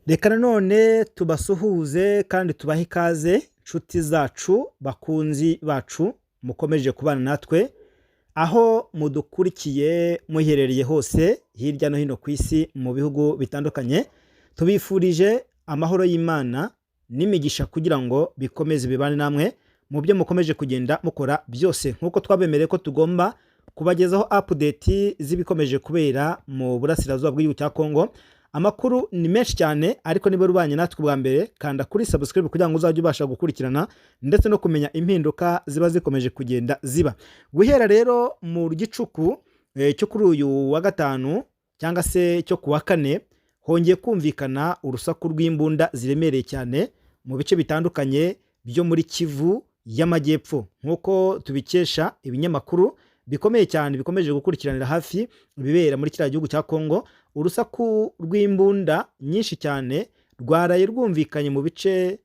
Reka nanone tubasuhuze kandi tubahe ikaze nshuti zacu bakunzi bacu mukomeje kubana natwe aho mudukurikiye muherereye hose hirya no hino ku isi mu bihugu bitandukanye. Tubifurije amahoro y'Imana n'imigisha kugira ngo bikomeze bibane namwe mu byo mukomeje kugenda mukora byose, nkuko twabemereye ko tugomba kubagezaho update z'ibikomeje kubera mu burasirazuba bw'igihugu cya Kongo. Amakuru ni menshi cyane, ariko niba rubanye natwe bwa mbere kanda kuri subscribe kugira ngo uzajye ubasha gukurikirana ndetse no kumenya impinduka ziba zikomeje kugenda ziba. Guhera rero mu gicuku cyo kuri uyu wa gatanu cyangwa se cyo kuwa kane, hongeye kumvikana urusaku rw'imbunda ziremereye cyane mu bice bitandukanye byo muri Kivu y'Amajyepfo, nkuko tubikesha ibinyamakuru bikomeye cyane bikomeje gukurikiranira hafi bibera muri kiriya gihugu cya Kongo. Urusaku rw'imbunda nyinshi cyane rwaraye rwumvikanye mu bice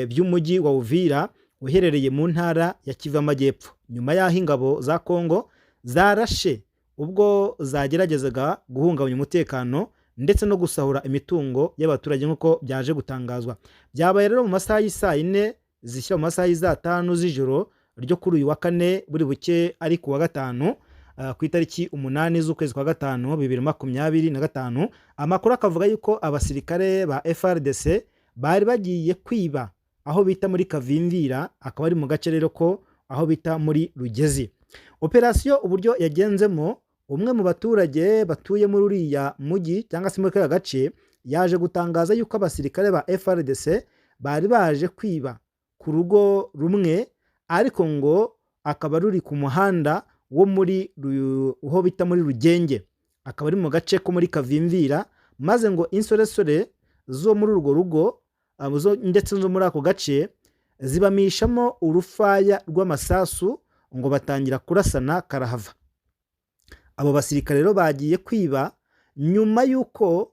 by'umujyi wa Uvira uherereye mu ntara ya Kivu y'Amajyepfo, nyuma y'aho ingabo za Kongo zarashe ubwo zageragezaga guhungabanya umutekano ndetse no gusahura imitungo y'abaturage nk'uko byaje gutangazwa. Byabaye rero mu masaha y'isaa 4 zishyira mu masaha y'isaa 5 z'ijoro ryo kuri uyu wa kane buri buke ari ku wa gatanu ku itariki 8 z'ukwezi kwa gatanu 2025. Amakuru akavuga yuko abasirikare ba FRDC bari bagiye kwiba aho bita muri Kavimvira, akaba ari mu gace rero ko aho bita muri Rugezi. Operasiyo uburyo yagenzemo, umwe mu baturage batuye muri uriya mujyi cyangwa se muri kaya gace yaje gutangaza yuko abasirikare ba FRDC bari baje kwiba ku rugo rumwe, ariko ngo akaba ruri ku muhanda wo muri uho bita muri Rugenge, akaba ari mu gace ko muri Kavimvira, maze ngo insoresore zo muri urwo rugo ndetse zo muri ako gace zibamishamo urufaya rw'amasasu ngo batangira kurasana karahava. Abo basirikare rero bagiye kwiba nyuma yuko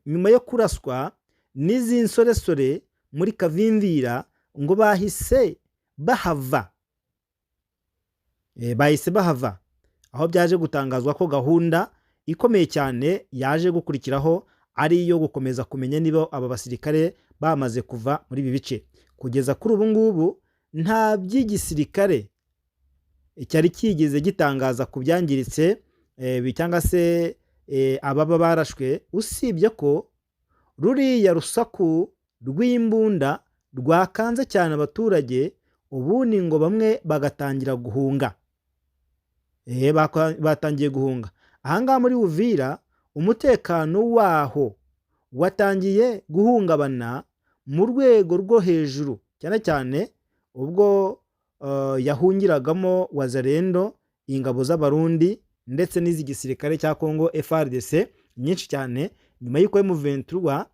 nyuma yo kuraswa n'izi nsoresore muri Kavimvira ngo bahise bahava aho byaje gutangazwa ko gahunda ikomeye cyane yaje gukurikiraho ari iyo gukomeza kumenya niba aba basirikare bamaze kuva muri ibi bice. Kugeza kuri ubu ngubu nta by'igisirikare cyari kigeze gitangaza ku byangiritse cyangwa se ababa barashwe, usibye ko ruriya rusaku rw'imbunda rwakanze cyane abaturage, ubundi ngo bamwe bagatangira guhunga. Batangiye guhunga. Ahangaha muri Uvira umutekano waho watangiye guhungabana mu rwego rwo hejuru, cyane cyane ubwo yahungiragamo Wazalendo, ingabo z'abarundi ndetse n'iz'igisirikare cya Kongo FRDC nyinshi cyane, nyuma y'uko M23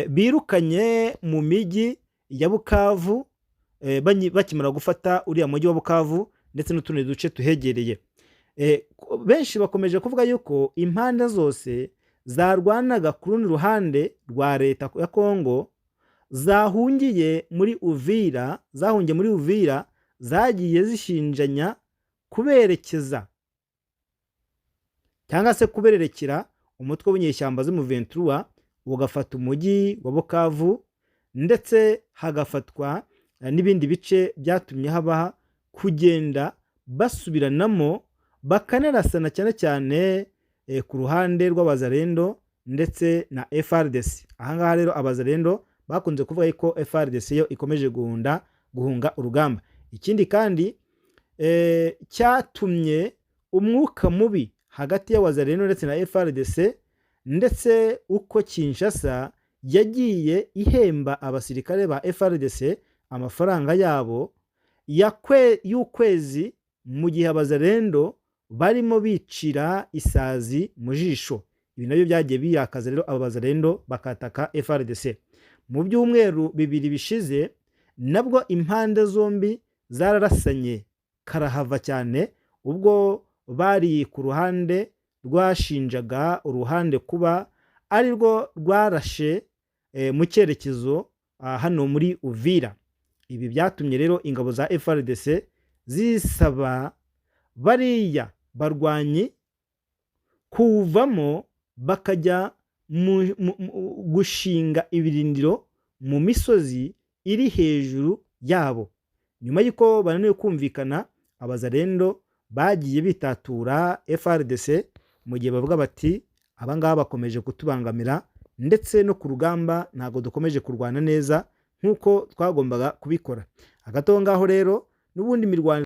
birukanye mu mijyi ya Bukavu, bakimara gufata uriya mujyi wa Bukavu ndetse n'utundi duce tuhegereye. Benshi bakomeje kuvuga yuko impande zose zarwanaga ku rundi ruhande rwa leta ya Kongo zahungiye muri Uvira, zagiye zishinjanya kuberekeza cyangwa se kubererekera umutwe w'inyeshyamba z'M23 ugafata umujyi wa Bukavu, ndetse hagafatwa n'ibindi bice byatumye habaha kugenda basubiranamo bakanarasana cyane cyane ku ruhande rw'Abazalendo ndetse na FRDC. Ahangaha rero Abazalendo bakunze kuvuga ko FRDC yo ikomeje guhunga urugamba. Ikindi kandi cyatumye umwuka mubi hagati y'Abazalendo ndetse na FRDC, ndetse uko Kinshasa yagiye ihemba abasirikare ba FRDC amafaranga yabo y'ukwezi, mu gihe Abazalendo barimo bicira isazi mu jisho. Ibi nabyo byagiye biyakaza rero Abazalendo bakataka FRDC. Mu byumweru bibiri bishize nabwo impande zombi zararasanye karahava cyane, ubwo bari ku ruhande rwashinjaga uruhande kuba ari rwo rwarashe mu cyerekezo hano muri Uvira. Ibi byatumye rero ingabo za FRDC zisaba bariya barwanyi kuvamo bakajya gushinga ibirindiro mu misozi iri hejuru yabo. Nyuma y'uko bananiwe kumvikana, abazarendo bagiye bitatura FRDC mu gihe bavuga bati abangaba bakomeje kutubangamira, ndetse no ku rugamba ntabwo dukomeje kurwana neza nk'uko twagombaga kubikora. Hagati aho ngaho rero n'ubundi mirwano